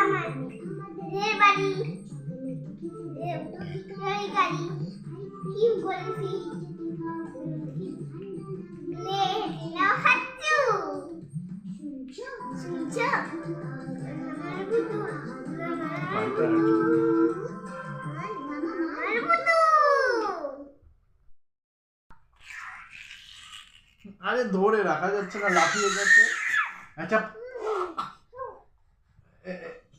আমাদের বাড়ি গাড়ি কি বলছি না হাঁটু শুনছো আমার বুদু আরে ধরে রাখা যাচ্ছে না, লাফিয়ে যাচ্ছে। আচ্ছা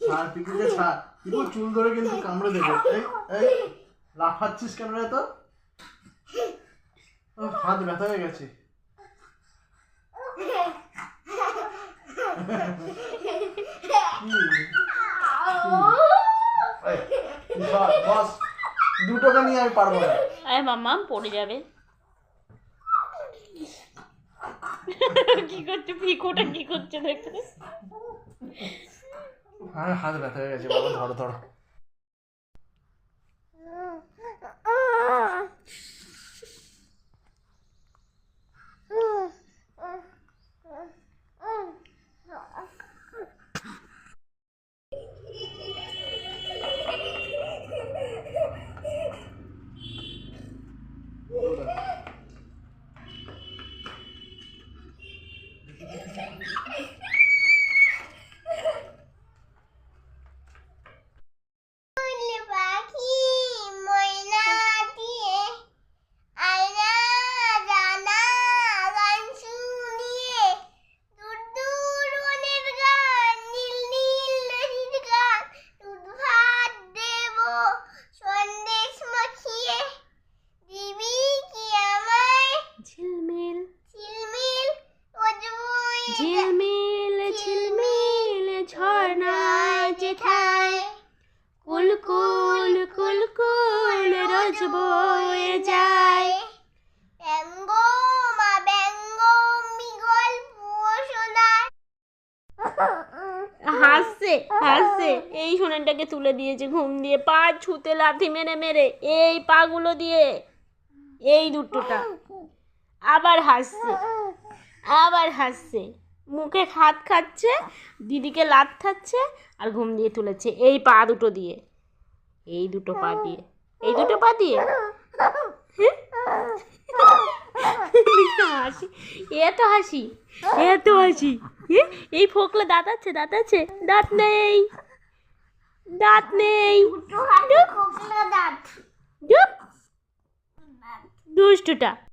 ছাড় পিকুকে, ছাড় পিকু, চুল ধরে কিন্তু কামড়ে দেবে। এই লাফাচ্ছিস কেন রে? তো হাত ব্যথা হয়ে গেছে। বস, দুটোকে নিয়ে আমি পারবো না। আরে মাম্মা পড়ে যাবে। কি করছে পিকুটা, কি করছে দেখতে? হাত ব্যথা হয়ে গেছে বাবা, ধরো ধরো। ঝিলমিল ঝিলমিল ঝর্ণায় যেথায় কুলকুল কুলকুল রোজ বয়ে যায়। হাসছে হাসছে, এই সোনাটাকে তুলে দিয়েছে ঘুম দিয়ে, পা ছুতে লাথি মেরে মেরে, এই পাগুলো দিয়ে, এই দুটোটা। আবার হাসছে, আবার হাসছে, মুখে হাত খাচ্ছে, দিদিকে লাত খাচ্ছে, আর ঘুম দিয়ে তুলেছে এই পা দুটো দিয়ে, এই দুটো পা দিয়ে, এই দুটো পা দিয়ে। হাসি, এত হাসি, এত হাসি। এই ফোকলা দাঁত আছে, দাঁত আছে, দাঁত নেই, দাঁত নেই, দুষ্টুটা।